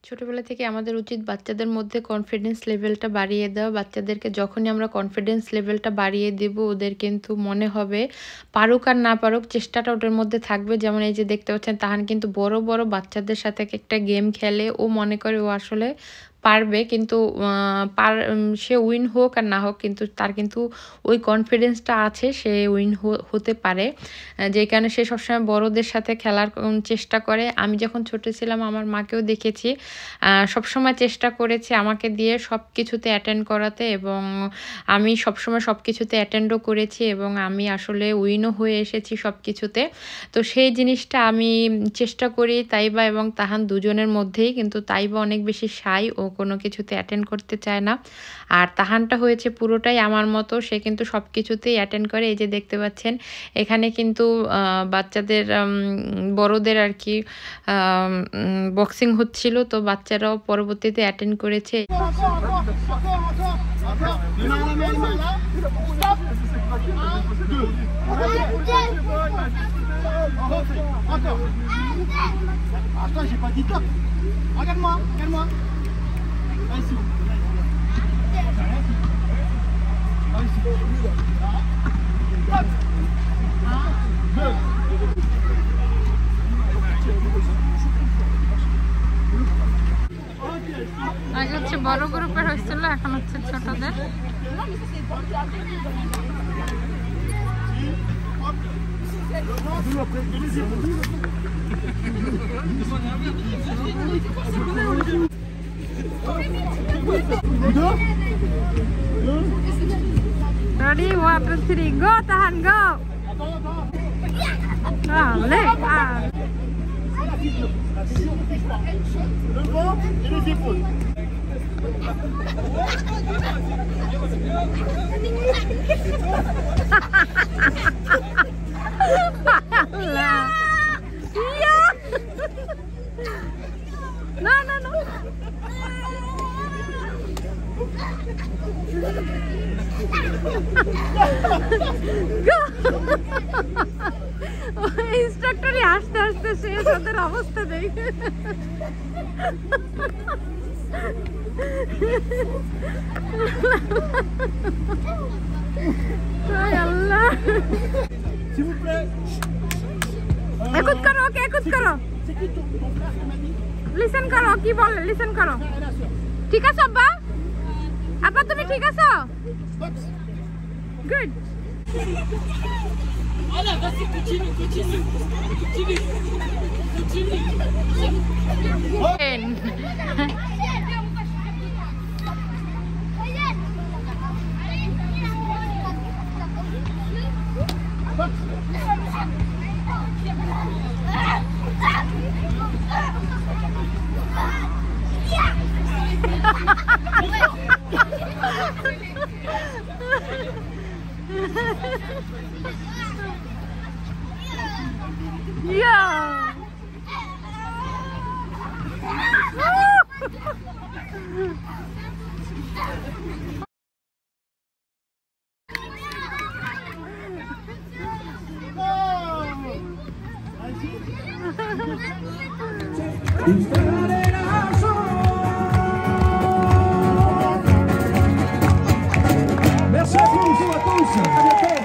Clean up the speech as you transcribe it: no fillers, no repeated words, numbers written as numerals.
ছোটবেলা থেকে আমাদের উচিত বাচ্চাদের মধ্যে কনফিডেন্স লেভেলটা বাড়িয়ে দেওয়া। বাচ্চাদেরকে যখনই আমরা কনফিডেন্স লেভেলটা বাড়িয়ে দেব, ওদের কিন্তু মনে হবে পারুক আর না পারুক চেষ্টাটা ওদের মধ্যে থাকবে। যেমন এই যে দেখতে পাচ্ছেন, তাহান কিন্তু বড় বড় বাচ্চাদের সাথে একটা গেম খেলে, ও মনে করে ও আসলে পারবে, কিন্তু সে উইন হোক আর না হোক, কিন্তু তার কিন্তু ওই কনফিডেন্সটা আছে, সে উইন হতে পারে। যে কারণে সে সবসময় বড়দের সাথে খেলার চেষ্টা করে। আমি যখন ছোট ছিলাম আমার মাকেও দেখেছি সবসময় চেষ্টা করেছে আমাকে দিয়ে সব কিছুতে অ্যাটেন্ড করাতে, এবং আমি সবসময় সব কিছুতে অ্যাটেন্ডও করেছি, এবং আমি আসলে উইনও হয়ে এসেছি সব কিছুতে। তো সেই জিনিসটা আমি চেষ্টা করি তাইবা এবং তাহান দুজনের মধ্যেই, কিন্তু তাইবা অনেক বেশি শাই, ও কোনো কিছুতে অ্যাটেন্ড করতে চায় না। আর তাহানটা হয়েছে পুরোটাই আমার মতো, সে কিন্তু সব কিছুতেই অ্যাটেন্ড করে। এই যে দেখতে পাচ্ছেন এখানে কিন্তু বাচ্চাদের বড়দের আর কি বক্সিং হচ্ছিল, তো বাচ্চারাও পরবর্তীতে অ্যাটেন্ড করেছে। আগে হচ্ছে বড় গ্রুপের হয়েছিল, এখন হচ্ছে ছোটদের। Ready, 1, 2, 3, go, tahan, go. Leg, Le ventre et les épaules. No, no, no. Go. ইনস্ট্রাক্টরই হাসতে হাসতে শেষ, ওদের অবস্থা দেখে। আল্লাহ, একুত করো, ওকে একুত করো, লিসেন করো কি বলে, লিসেন করো। ঠিক আছে আব্বা? আব্বা তুমি ঠিক আছো? Good. Voilà, vas-y, continue, continue, continue, Yeah. Merci à tous.